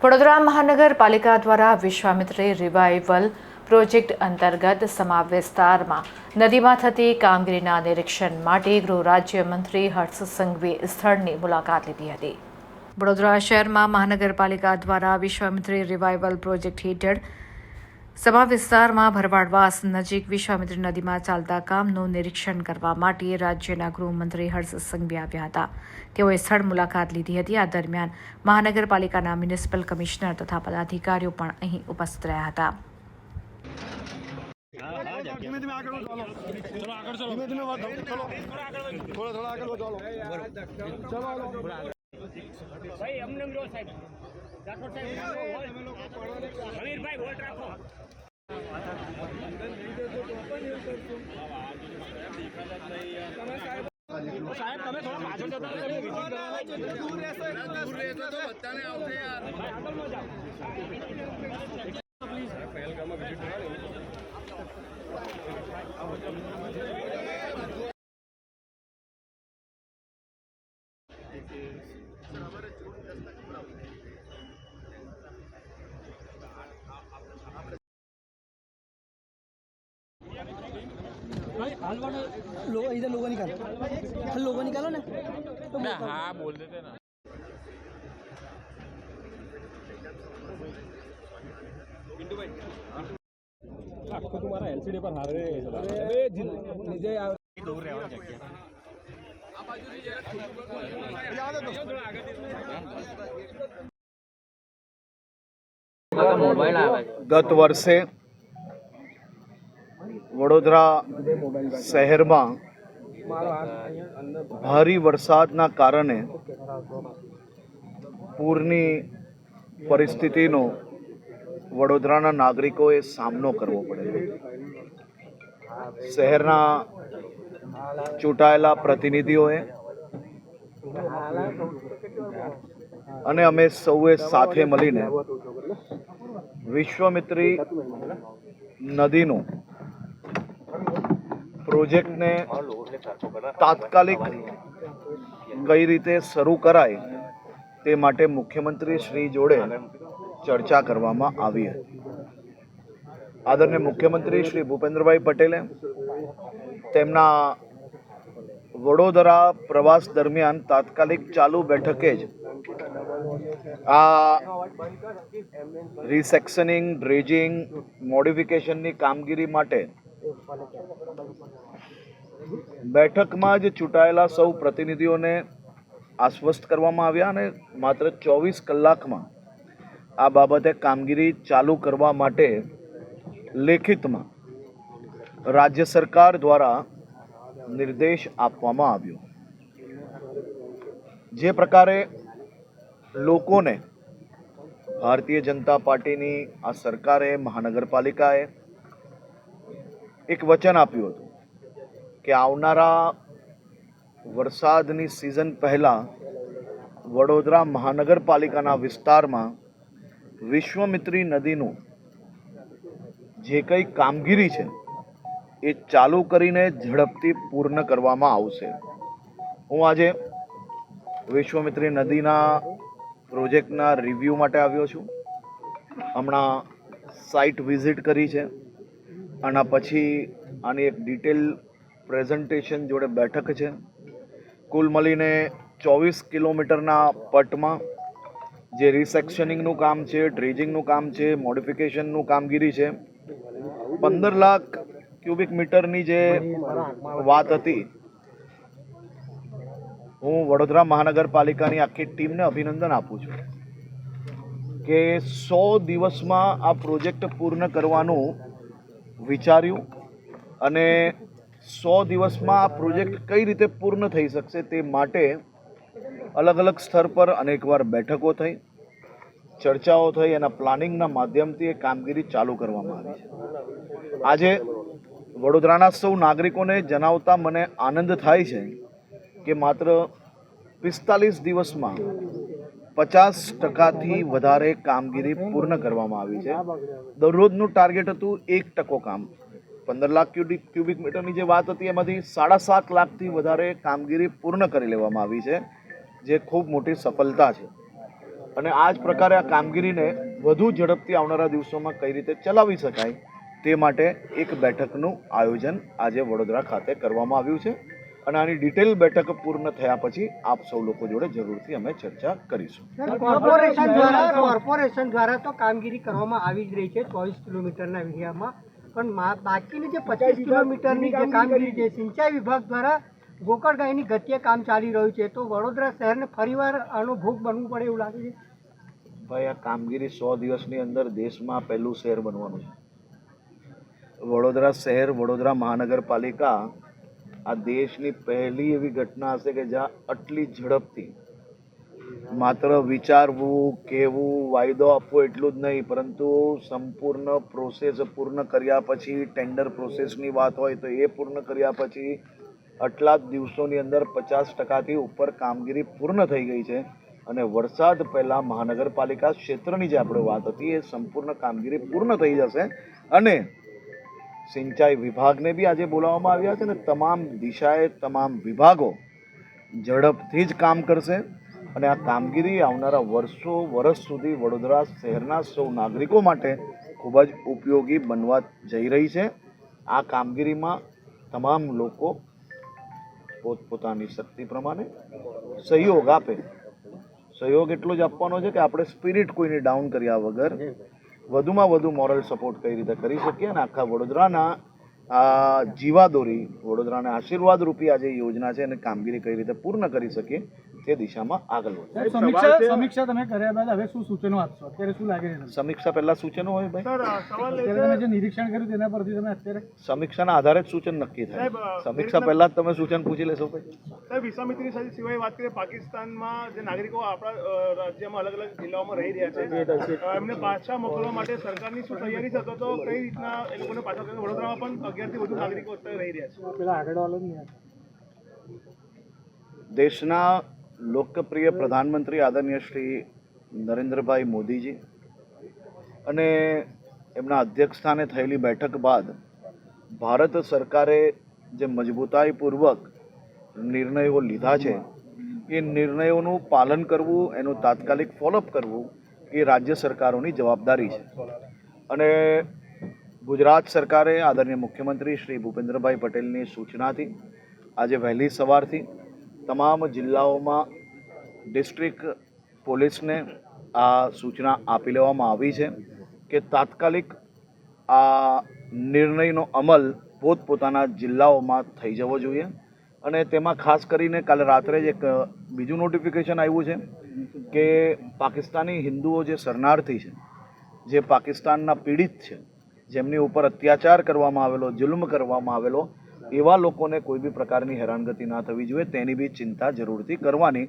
વડોદરા મહાનગરપાલિકા દ્વારા Vishwamitri revival project અંતર્ગત સમા વિસ્તારમાં નદીમાં થતી કામગીરીના નિરીક્ષણ માટે ગૃહ રાજ્યમંત્રી હર્ષ સંઘવીએ સ્થળની મુલાકાત લીધી હતી. વડોદરા શહેરમાં મહાનગરપાલિકા દ્વારા વિશ્વામિત્રી રિવાઇવલ પ્રોજેક્ટ હેઠળ સમા વિસ્તારમાં ભરવાડવાસ નજીક વિશ્વામિત્રી નદીમાં ચાલતા કામનું નિરીક્ષણ કરવા માટે રાજ્યના ગૃહમંત્રી હર્ષ સંઘવી આવ્યા હતા. તેઓએ સ્થળ મુલાકાત લીધી હતી. આ દરમિયાન મહાનગરપાલિકાના મ્યુનિસિપલ કમિશનર તથા પદાધિકારીઓ પણ અહીં ઉપસ્થિત રહ્યા હતા. સાહેબ તમે થોડા પાછળ જતા રહો, તમે વિઝિટ કરવા દૂર રહેશો તો બધાને આવશે યાર. આગળમાં જાઓ પ્લીઝ. પહેલગામમાં વિઝિટ કરવા इधर लोगो निकालो, लोगो निकालो ना. हाँ बोल देते ना. आपको तुम्हारा एलसीडी पर हार गए निजे दूर रहने ગત વર્ષે વડોદરા શહેરમાં ભારે વરસાદના કારણે પૂરની પરિસ્થિતિનો વડોદરાના નાગરિકોએ સામનો કરવો પડ્યો. શહેરના ચૂંટાયેલા પ્રતિનિધિઓએ અને અમે સૌએ સાથે મળીને વિશ્વામિત્રી નદીનું પ્રોજેક્ટને તાત્કાલિક કઈ રીતે શરૂ કરાય તે માટે મુખ્યમંત્રી શ્રી જોડે ચર્ચા કરવામાં આવી હતી. આદરણીય મુખ્યમંત્રી શ્રી ભૂપેન્દ્રભાઈ પટેલે તેમના વડોદરા પ્રવાસ દરમિયાન તાત્કાલિક ચાલુ બેઠકે જ આ રિસેક્શનિંગ, ડ્રેજિંગ, મોડિફિકેશનની કામગીરી માટે બેઠકમાં જ ચૂંટાયેલા સૌ પ્રતિનિધિઓને આશ્વસ્ત કરવામાં આવ્યા અને માત્ર 24 કલાકમાં આ બાબતે કામગીરી ચાલુ કરવા માટે લેખિતમાં રાજ્ય સરકાર દ્વારા નિર્દેશ આપવામાં આવ્યો. જે પ્રકારે લોકોને ભારતીય જનતા પાર્ટીની આ સરકારે, મહાનગરપાલિકાએ એક વચન આપ્યું હતું કે આવનારા વરસાદની સિઝન પહેલાં વડોદરા મહાનગરપાલિકાના વિસ્તારમાં વિશ્વામિત્રી નદીનું જે કંઈ કામગીરી છે એ ચાલુ કરીને ઝડપથી પૂર્ણ કરવામાં આવશે. હું આજે વિશ્વામિત્રી નદીના પ્રોજેક્ટના રિવ્યૂ માટે આવ્યો છું. હમણાં સાઇટ વિઝિટ કરી છે. આના પછી આની એક ડિટેલ પ્રેઝન્ટેશન જોડે બેઠક છે. કુલ મળીને 24 કિલોમીટરના પટમાં જે રિસેક્શનિંગનું કામ છે, ડ્રેજિંગનું કામ છે, મોડિફિકેશનનું કામગીરી છે, 15 લાખ ક્યુબિક મીટરની જે વાત હતી, હું વડોદરા મહાનગરપાલિકાની આખી ટીમને અભિનંદન આપું છું કે 100 દિવસમાં આ પ્રોજેક્ટ પૂર્ણ કરવાનું વિચાર્યું અને 100 દિવસમાં આ પ્રોજેક્ટ કઈ રીતે પૂર્ણ થઈ શકશે તે માટે અલગ અલગ સ્તર પર અનેકવાર બેઠકો થઈ, ચર્ચાઓ થઈ, એના પ્લાનિંગના માધ્યમથી એ કામગીરી ચાલુ કરવામાં આવી છે. આજે વડોદરાના સૌ નાગરિકોને જણાવતા મને આનંદ થાય છે કે માત્ર 45 દિવસમાં 50% વધારે કામગીરી પૂર્ણ કરવામાં આવી છે. દરરોજનું ટાર્ગેટ હતું 1% કામ. 15 લાખ ક્યુબિક મીટરની જે વાત હતી એમાંથી 7.5 લાખથી વધારે કામગીરી પૂર્ણ કરી લેવામાં આવી છે, જે ખૂબ મોટી સફળતા છે. અને આ જ પ્રકારે આ કામગીરીને વધુ ઝડપથી આવનારા દિવસોમાં કઈ રીતે ચલાવી શકાય તે માટે એક બેઠકનું આયોજન આજે વડોદરા ખાતે કરવામાં આવ્યું છે અને આની ડિટેલ બેઠક પૂર્ણ થયા પછી આપ સૌ લોકો જોડે જરૂરથી અમે ચર્ચા કરીશું. કોર્પોરેશન દ્વારા તો કામગીરી કરવામાં આવી જ રહી છે 24 કિલોમીટરના એરિયામાં, પણ બાકીની જે 25 કિલોમીટરની જે કામગીરી છે સિંચાઈ વિભાગ દ્વારા ગોકળગાયની ગતિએ કામ ચાલી રહ્યું છે, તો વડોદરા શહેરને ફરીવાર આનો ભોગ બનવું પડે એવું લાગે છે. ભાઈ, આ કામગીરી 100 દિવસની અંદર દેશમાં પહેલું શહેર બનવાનું છે. વડોદરા શહેર, વડોદરા મહાનગરપાલિકા આ દેશની પહેલી એવી ઘટના હશે કે જ્યાં આટલી ઝડપથી માત્ર વિચારવું, કહેવું, વાયદો આપવો એટલું જ નહીં, પરંતુ સંપૂર્ણ પ્રોસેસ પૂર્ણ કર્યા પછી, ટેન્ડર પ્રોસેસની વાત હોય તો એ પૂર્ણ કર્યા પછી આટલા જ દિવસોની અંદર 50%થી ઉપર કામગીરી પૂર્ણ થઈ ગઈ છે. અને વરસાદ પહેલાં મહાનગરપાલિકા ક્ષેત્રની જે આપણે વાત હતી એ સંપૂર્ણ કામગીરી પૂર્ણ થઈ જશે. અને સિંચાઈ વિભાગને બી આજે બોલાવવામાં આવ્યા છે ને તમામ દિશાએ તમામ વિભાગો ઝડપથી જ કામ કરશે અને આ કામગીરી આવનારા વર્ષ સુધી વડોદરા શહેરના સૌ નાગરિકો માટે ખૂબ જ ઉપયોગી બનવા જઈ રહી છે. આ કામગીરીમાં તમામ લોકો પોતપોતાની શક્તિ પ્રમાણે સહયોગ આપે. સહયોગ એટલો જ આપવાનો છે કે આપણે સ્પિરિટ કોઈને ડાઉન કર્યા વગર વધુમાં વધુ મોરલ સપોર્ટ કઈ રીતે કરી શકીએ અને આખા વડોદરાના જીવાદોરી, વડોદરાના આશીર્વાદ રૂપી આ જે યોજના છે અને કામગીરી કઈ રીતે પૂર્ણ કરી શકીએ તે દિશામાં આગળ વધે. સમીક્ષા તમે કર્યા બાદ હવે શું સૂચનો આપશો? અત્યારે શું લાગે છે? સમીક્ષા પહેલા સૂચનો હોય ભાઈ, તમે જે નિરીક્ષણ કર્યું તેના પરથી તમે અત્યારે સમીક્ષાના આધારે જ સૂચન નક્કી થાય. સમીક્ષા પહેલા જ તમે સૂચન પૂછી લેશો ભાઈ. સાહેબ, વિશ્વામિત્રી સિવાય વાત કરીએ, પાકિસ્તાનમાં જે નાગરિકો આપણા રાજ્યમાં અલગ અલગ જિલ્લાઓમાં રહી રહ્યા છે, એમને પાછા મોકલવા માટે સરકારની શું તૈયારી છે? તો કઈ રીતના એ લોકોને પાછા, વડોદરામાં પણ 11થી વધુ નાગરિકો અત્યારે રહી રહ્યા છે. પેલા આગળ વાળો નહીં. દેશના લોકપ્રિય પ્રધાનમંત્રી આદરણીય શ્રી નરેન્દ્રભાઈ મોદીજી અને એમના અધ્યક્ષસ્થાને થયેલી બેઠક બાદ ભારત સરકારે જે મજબૂતાઈપૂર્વક નિર્ણયો લીધા છે એ નિર્ણયોનું પાલન કરવું, એનું તાત્કાલિક ફોલોઅપ કરવું એ રાજ્ય સરકારોની જવાબદારી છે. અને ગુજરાત સરકારે આદરણીય મુખ્યમંત્રી શ્રી ભૂપેન્દ્રભાઈ પટેલની સૂચનાથી આજે વહેલી સવારથી તમામ જિલ્લાઓમાં ડિસ્ટ્રિક્ટ પોલીસને આ સૂચના આપી લેવામાં આવી છે કે તાત્કાલિક આ નિર્ણયનો અમલ પોતપોતાના જિલ્લાઓમાં થઈ જવો જોઈએ. અને તેમાં ખાસ કરીને કાલે રાત્રે જ એક બીજું નોટિફિકેશન આવ્યું છે કે પાકિસ્તાની હિન્દુઓ જે શરણાર્થી છે, જે પાકિસ્તાનના પીડિત છે, જેમની ઉપર અત્યાચાર કરવામાં આવેલો, જુલ્મ કરવામાં આવેલો, એવા લોકોને કોઈ બી પ્રકારની હેરાનગતિ ના થવી જોઈએ તેની બી ચિંતા જરૂરથી કરવાની